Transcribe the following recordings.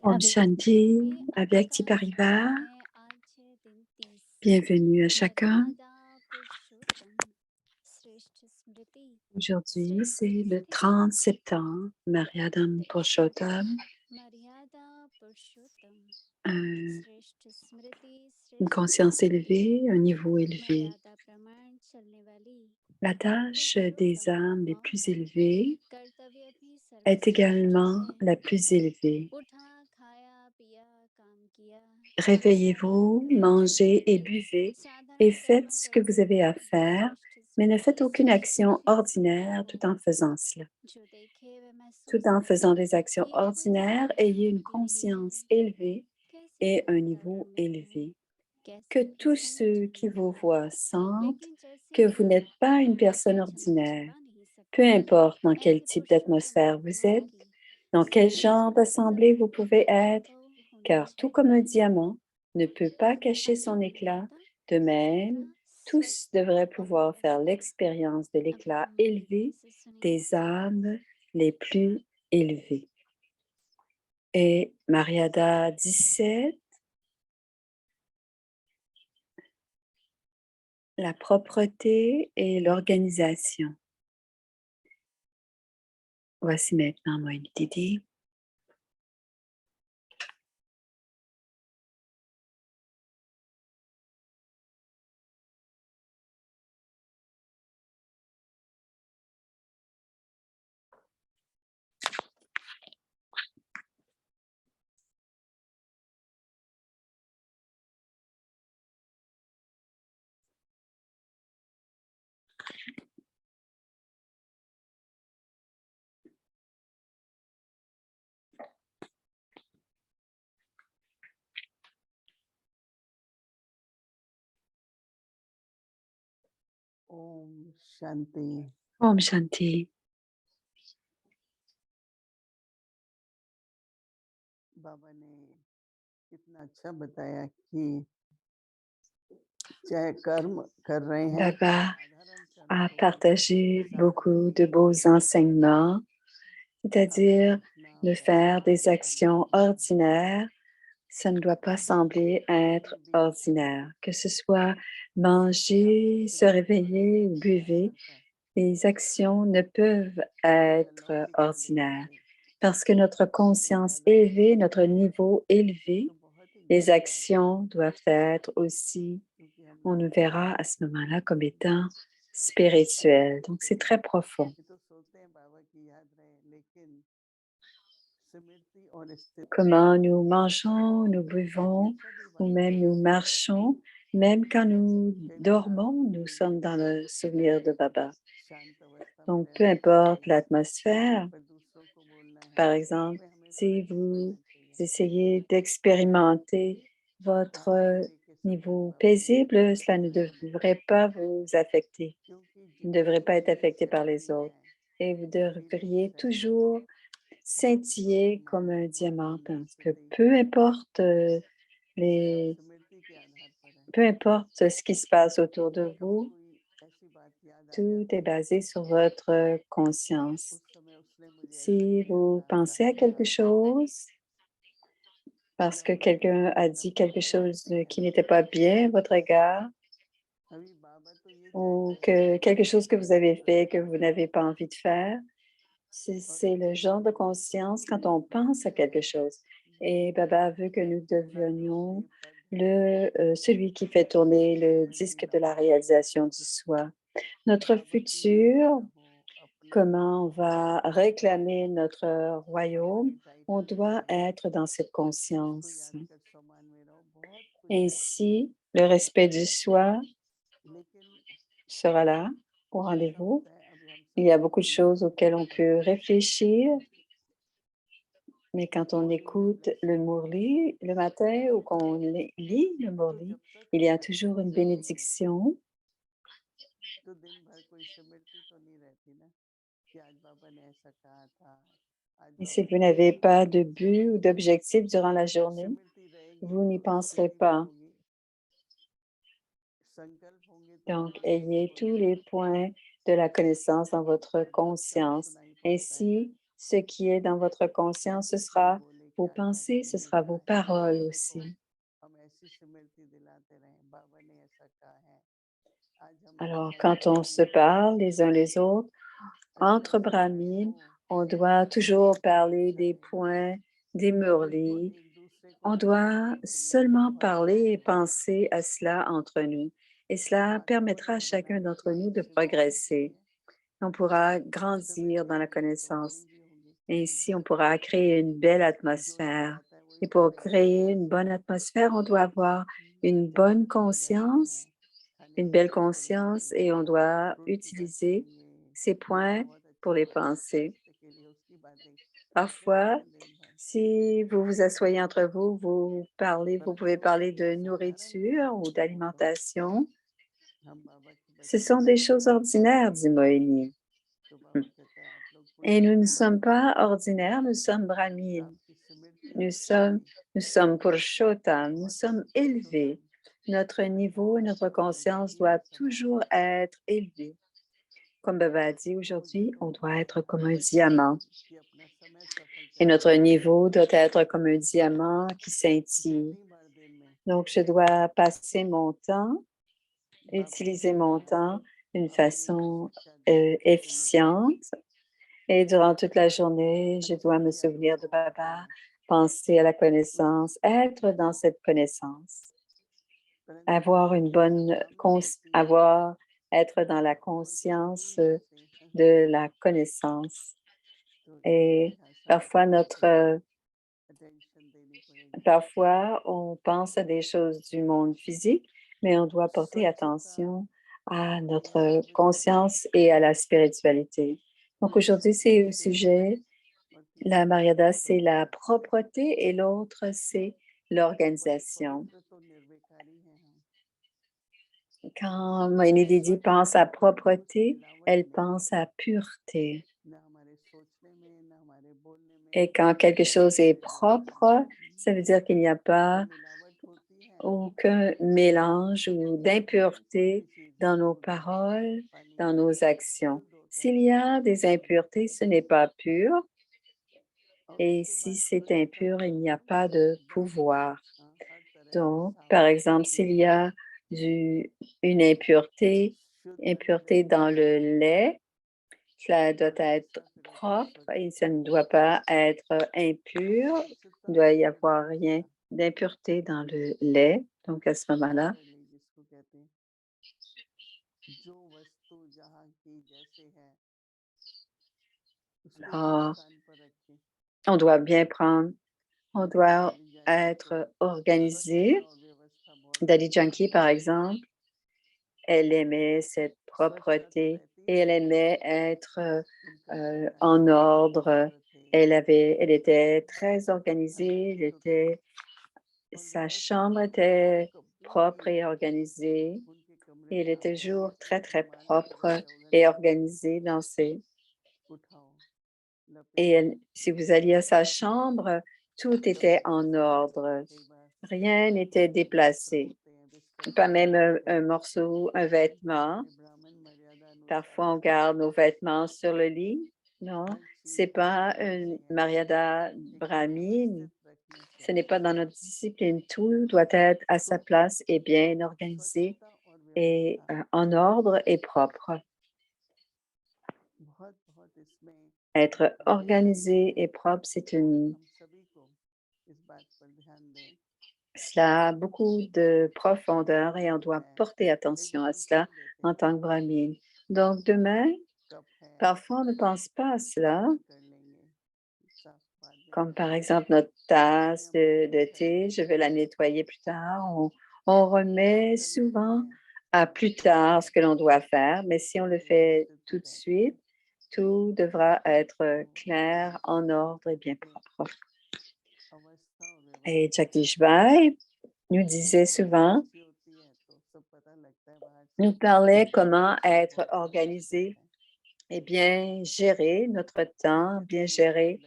Om Shanti, Avyakti Parivar. Bienvenue à chacun. Aujourd'hui, c'est le 30 septembre, Maryadam Purushottam. Une conscience élevée, un niveau élevé. La tâche des âmes les plus élevées est également la plus élevée. Réveillez-vous, mangez et buvez et faites ce que vous avez à faire, mais ne faites aucune action ordinaire tout en faisant cela. Tout en faisant des actions ordinaires, ayez une conscience élevée et un niveau élevé. Que tous ceux qui vous voient sentent que vous n'êtes pas une personne ordinaire. Peu importe dans quel type d'atmosphère vous êtes, dans quel genre d'assemblée vous pouvez être, car tout comme un diamant ne peut pas cacher son éclat, de même, tous devraient pouvoir faire l'expérience de l'éclat élevé des âmes les plus élevées. Et Mariada 17, la propreté et l'organisation. Voici maintenant Moïse Didi. Om Shanti. Om Shanti. बाबा ने कितना अच्छा बताया कि चाहे कर्म कर रहे हैं Baba a partagé beaucoup de beaux enseignements, c'est-à-dire de faire des actions ordinaires, ça ne doit pas sembler être ordinaire. Que ce soit manger, se réveiller ou buvez, les actions ne peuvent être ordinaires. Parce que notre conscience élevée, notre niveau élevé, les actions doivent être aussi, on nous verra à ce moment-là comme étant spirituelles. Donc, c'est très profond. Comment nous mangeons, nous buvons, ou même nous marchons, même quand nous dormons, nous sommes dans le souvenir de Baba. Donc, peu importe l'atmosphère, par exemple, si vous essayez d'expérimenter votre niveau paisible, cela ne devrait pas vous affecter. Vous ne devrez pas être affecté par les autres. Et vous devriez toujours scintiller comme un diamant parce que peu importe ce qui se passe autour de vous, tout est basé sur votre conscience. Si vous pensez à quelque chose, parce que quelqu'un a dit quelque chose qui n'était pas bien à votre égard, ou que quelque chose que vous avez fait que vous n'avez pas envie de faire, c'est le genre de conscience quand on pense à quelque chose. Et Baba veut que nous devenions celui qui fait tourner le disque de la réalisation du soi. Notre futur, comment on va réclamer notre royaume, on doit être dans cette conscience. Ainsi, le respect du soi sera là au rendez-vous. Il y a beaucoup de choses auxquelles on peut réfléchir, mais quand on écoute le Murli le matin ou qu'on lit le Murli, il y a toujours une bénédiction. Et si vous n'avez pas de but ou d'objectif durant la journée, vous n'y penserez pas. Donc, ayez tous les points de la connaissance dans votre conscience. Ainsi, ce qui est dans votre conscience, ce sera vos pensées, ce sera vos paroles aussi. Alors, quand on se parle les uns les autres, entre brahmines, on doit toujours parler des points, des murlis. On doit seulement parler et penser à cela entre nous. Et cela permettra à chacun d'entre nous de progresser. On pourra grandir dans la connaissance. Ainsi, on pourra créer une belle atmosphère. Et pour créer une bonne atmosphère, on doit avoir une bonne conscience, une belle conscience, et on doit utiliser ces points pour les pensées. Parfois, si vous vous asseyez entre vous, vous parlez, vous pouvez parler de nourriture ou d'alimentation. Ce sont des choses ordinaires, dit Moïni. Et nous ne sommes pas ordinaires, nous sommes brahmines. Nous sommes Purushottam, nous sommes élevés. Notre niveau et notre conscience doivent toujours être élevés. Comme Baba a dit aujourd'hui, on doit être comme un diamant. Et notre niveau doit être comme un diamant qui scintille. Donc, je dois passer mon temps, utiliser mon temps d'une façon efficiente. Et durant toute la journée, je dois me souvenir de Baba, penser à la connaissance, être dans cette connaissance, être dans la conscience de la connaissance. Et parfois, parfois, on pense à des choses du monde physique, mais on doit porter attention à notre conscience et à la spiritualité. Donc aujourd'hui, c'est au sujet, la Maryada, c'est la propreté et l'autre, c'est l'organisation. Quand Moïni Didi pense à propreté, elle pense à pureté. Et quand quelque chose est propre, ça veut dire qu'il n'y a pas aucun mélange ou d'impureté dans nos paroles, dans nos actions. S'il y a des impuretés, ce n'est pas pur. Et si c'est impur, il n'y a pas de pouvoir. Donc, par exemple, s'il y a une impureté dans le lait, cela doit être propre et ça ne doit pas être impur. Il ne doit y avoir rien d'impureté dans le lait. Donc, à ce moment-là, alors, on doit bien prendre, on doit être organisé. Dali Janki, par exemple, elle aimait cette propreté et elle aimait être en ordre. Elle était très organisée, sa chambre était propre et organisée. Et elle était toujours très, très propre et organisée dans ses... Et si vous alliez à sa chambre, tout était en ordre. Rien n'était déplacé. Pas même un morceau, un vêtement. Parfois, on garde nos vêtements sur le lit. Non, c'est pas une Maryada brahmine. Ce n'est pas dans notre discipline. Tout doit être à sa place et bien organisé et en ordre et propre. Être organisé et propre, cela a beaucoup de profondeur et on doit porter attention à cela en tant que brahmine. Donc, demain, parfois, on ne pense pas à cela, comme par exemple notre tasse de thé, je vais la nettoyer plus tard. On remet souvent à plus tard ce que l'on doit faire, mais si on le fait tout de suite, tout devra être clair, en ordre et bien propre. Et Jagdish Bhai nous disait souvent, nous parlait comment être organisé et bien gérer notre temps, bien gérer.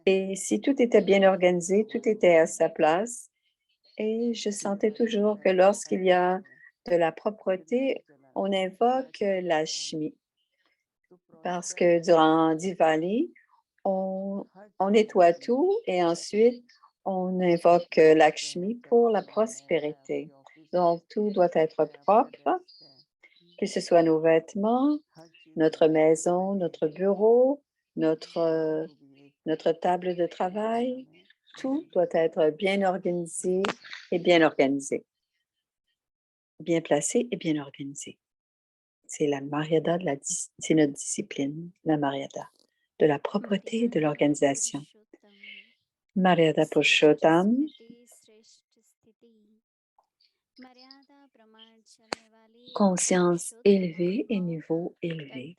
Et si tout était bien organisé, tout était à sa place. Et je sentais toujours que lorsqu'il y a de la propreté, on invoque Lakshmi तो parce prosperity que durant Diwali, on, हर on चीज nettoie में tout et ensuite on invoque Lakshmi pour la prospérité. Donc, tout doit être propre, que ce soit nos vêtements, notre maison, notre bureau, notre table de travail. Tout doit être bien organisé et bien organisé, bien placé et bien organisé. C'est la Maryada, c'est notre discipline, la Maryada, de la propreté et de l'organisation. Maryada Purushottam, conscience élevée et niveau élevé.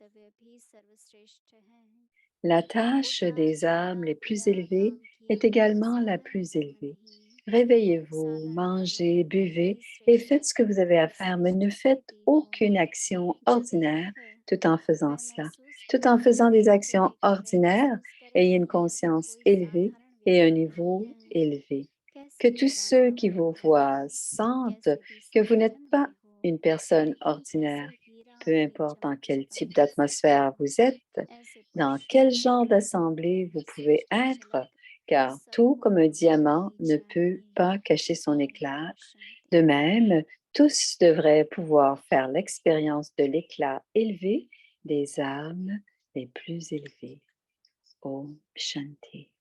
La tâche des âmes les plus élevées est également la plus élevée. Réveillez-vous, mangez, buvez et faites ce que vous avez à faire, mais ne faites aucune action ordinaire tout en faisant cela. Tout en faisant des actions ordinaires, ayez une conscience élevée et un niveau élevé. Que tous ceux qui vous voient sentent que vous n'êtes pas une personne ordinaire, peu importe dans quel type d'atmosphère vous êtes, dans quel genre d'assemblée vous pouvez être, car tout comme un diamant ne peut pas cacher son éclat. De même, tous devraient pouvoir faire l'expérience de l'éclat élevé des âmes les plus élevées. Om Shanti.